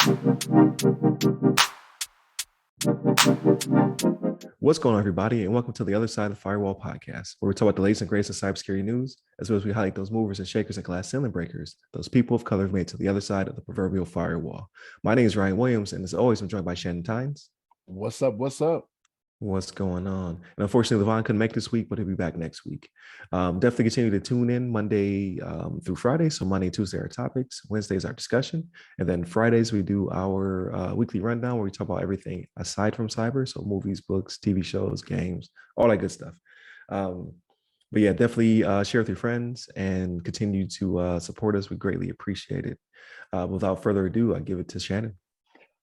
What's going on, everybody, and welcome to the Other Side of the Firewall podcast, where we talk about the latest and greatest of cybersecurity news, as well as we highlight those movers and shakers and glass ceiling breakers, those people of color who've made it to the other side of the proverbial firewall. My name is Ryan Williams, and as always, I'm joined by Shannon Tynes. What's up? What's up? What's going on? And unfortunately, Levon couldn't make this week, but he'll be back next week. Definitely continue to tune in Monday through Friday. So Monday and Tuesday are topics. Wednesdays our discussion. And then Fridays we do our weekly rundown where we talk about everything aside from cyber. So movies, books, TV shows, games, all that good stuff. But yeah, definitely share with your friends and continue to support us. We greatly appreciate it. Without further ado, I give it to Shannon.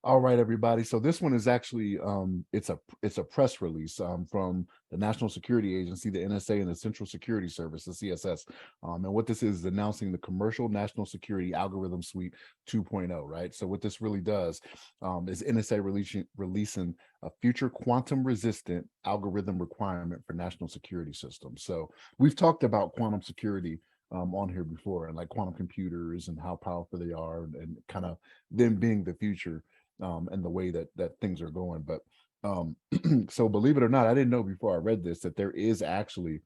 All right, everybody. So this one is actually it's a press release from the National Security Agency, the NSA, and the Central Security Service, the CSS. And what this is announcing the Commercial National Security Algorithm Suite 2.0, right? So what this really does is NSA releasing a future quantum resistant algorithm requirement for national security systems. So we've talked about quantum security on here before, and like quantum computers and how powerful they are, and kind of them being the future. And the way that things are going. But so believe it or not, I didn't know before I read this that there is actually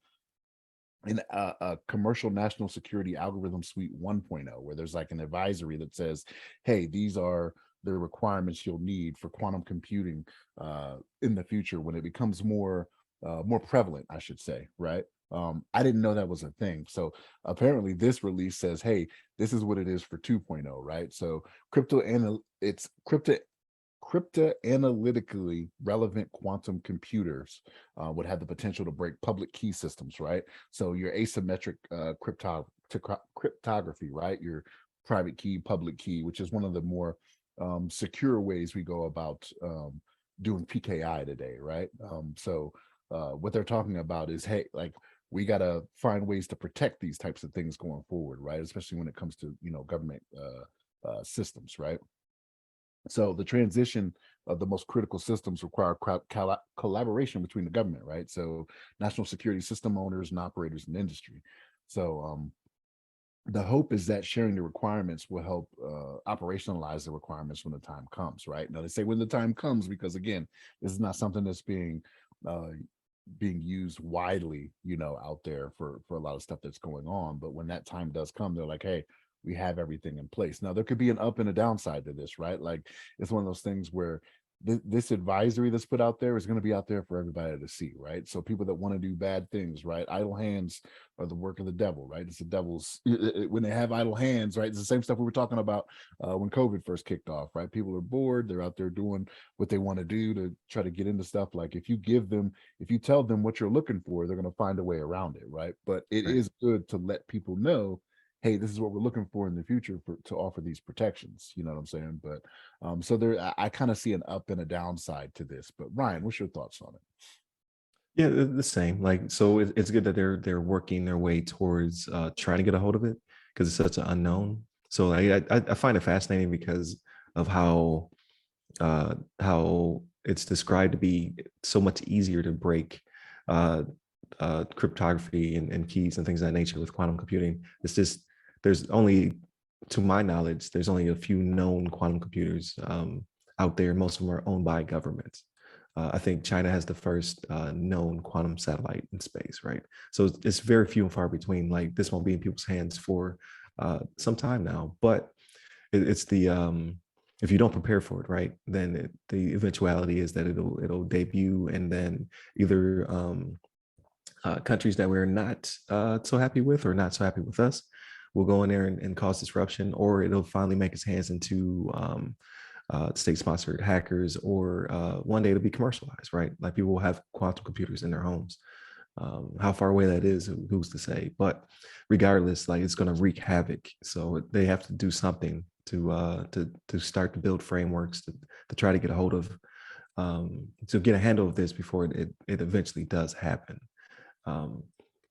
a commercial national security algorithm suite 1.0, where there's like an advisory that says, hey, these are the requirements you'll need for quantum computing in the future when it becomes more prevalent, I should say, right? I didn't know that was a thing. So apparently this release says, hey, this is what it is for 2.0, right? So crypto analytically relevant quantum computers would have the potential to break public key systems, right? So your asymmetric cryptography, right? Your private key, public key, which is one of the more secure ways we go about doing PKI today, right? So what they're talking about is, hey, like, we got to find ways to protect these types of things going forward, right? Especially when it comes to, government systems, right? So the transition of the most critical systems require collaboration between the government, right? So national security system owners and operators in the industry. So the hope is that sharing the requirements will help operationalize the requirements when the time comes, right? Now they say when the time comes, because again, this is not something that's being used widely, out there for a lot of stuff that's going on. But when that time does come, they're like, hey, we have everything in place. Now there could be an up and a downside to this, right? Like, it's one of those things where this advisory that's put out there is going to be out there for everybody to see, right? So people that want to do bad things, right? Idle hands are the work of the devil, right? It's the devil's when they have idle hands, right? It's the same stuff we were talking about when COVID first kicked off, right? People are bored, they're out there doing what they want to do to try to get into stuff. Like, if you tell them what you're looking for, they're going to find a way around it, right? But it is good to let people know, hey, this is what we're looking for in the future to offer these protections. You know what I'm saying? But so there, I kind of see an up and a downside to this. But Ryan, what's your thoughts on it? Yeah, the same. Like, so it's good that they're working their way towards trying to get a hold of it, because it's such an unknown. So I find it fascinating because of how it's described to be so much easier to break cryptography and keys and things of that nature with quantum computing. It's just, there's only, to my knowledge, there's only a few known quantum computers out there. Most of them are owned by governments. I think China has the first known quantum satellite in space, right? So it's very few and far between. Like, this won't be in people's hands for some time now, but it's the if you don't prepare for it, right, then the eventuality is that it'll debut, and then either countries that we're not so happy with or not so happy with us will go in there and cause disruption, or it'll finally make its hands into state-sponsored hackers, or one day it'll be commercialized, right? Like, people will have quantum computers in their homes. How far away that is, who's to say? But regardless, like, it's going to wreak havoc. So they have to do something to start to build frameworks to try to get a hold of, to get a handle of this before it eventually does happen.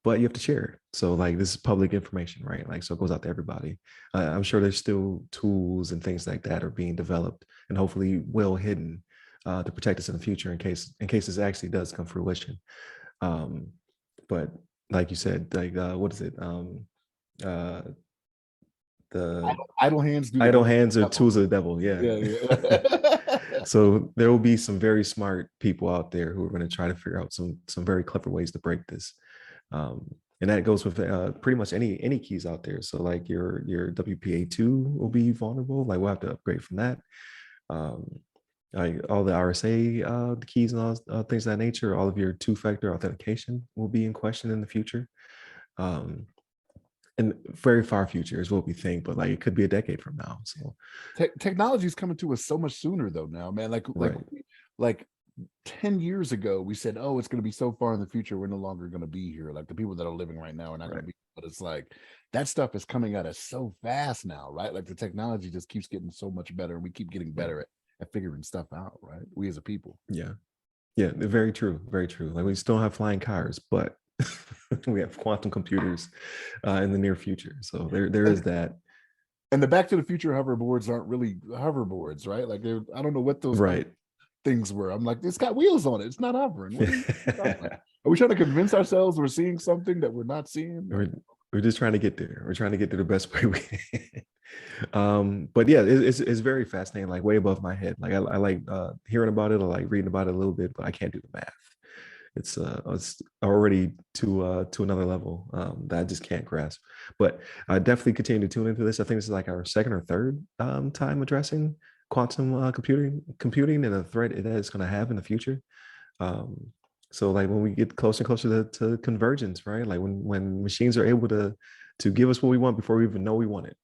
But you have to share it. So, like, this is public information, right? Like, so it goes out to everybody. I'm sure there's still tools and things like that are being developed, and hopefully well hidden, to protect us in the future in case this actually does come fruition. But like you said, like, what is it? the idle hands do the idle work. hands are tools of the devil. Yeah. Yeah, yeah. So there will be some very smart people out there who are going to try to figure out some very clever ways to break this. And that goes with pretty much any keys out there. So like your WPA2 will be vulnerable. Like we'll have to upgrade from that. Like all the RSA the keys and all things of that nature, all of your two-factor authentication will be in question in the future. In very far future is what we think, but like it could be a decade from now. So Technology is coming to us so much sooner though now, man. right. Like 10 years ago, we said, oh, it's going to be so far in the future, we're no longer going to be here. Like the people that are living right now are not going to be, but it's like that stuff is coming at us so fast now, right? Like the technology just keeps getting so much better, and we keep getting better at figuring stuff out, right? We as a people. Yeah. Yeah, very true. Very true. Like we still have flying cars, but we have quantum computers in the near future. So there is that. And the Back to the Future hoverboards aren't really hoverboards, right? Like I don't know what those Right. things were. I'm like, it's got wheels on it. It's not hovering. What are we trying to convince ourselves we're seeing something that we're not seeing? We're just trying to get there. We're trying to get there the best way we can. But yeah, it's very fascinating, like way above my head. Like I like hearing about it, I like reading about it a little bit, but I can't do the math. It's already to another level that I just can't grasp. But I definitely continue to tune into this. I think this is like our second or third time addressing quantum computing and the threat it is going to have in the future. So like when we get closer and closer to convergence, right? Like when machines are able to give us what we want before we even know we want it,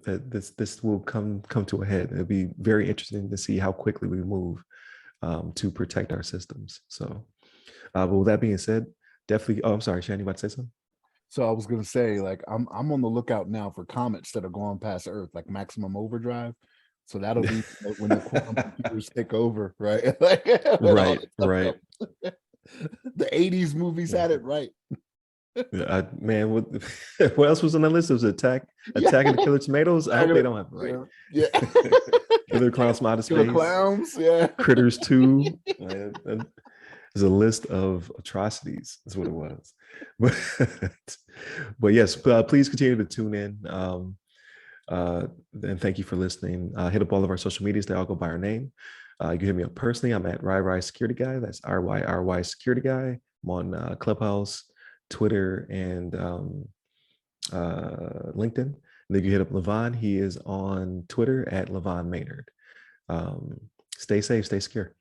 that this will come to a head. It'll be very interesting to see how quickly we move to protect our systems. So, but with that being said, definitely. Oh, I'm sorry, Shannon, you about to say something? So I was gonna say, like, I'm on the lookout now for comets that are going past Earth, like maximum overdrive. So that'll be when the quantum computers take over, right? Like, right. The 80s movies had it right. Yeah, man, what else was on the list? It was Attacking the Killer Tomatoes. I hope they don't have it right. Yeah. Killer Clowns from Outer Space. Killer Clowns, yeah. Critters 2. There's a list of atrocities, is what it was. But yes, please continue to tune in. And thank you for listening. Hit up all of our social medias. They all go by our name. You can hit me up personally. I'm at RyRy Security Guy. That's RYRY Security Guy. I'm on Clubhouse, Twitter, and LinkedIn. And then you hit up Levon. He is on Twitter at Levon Maynard. Stay safe, stay secure.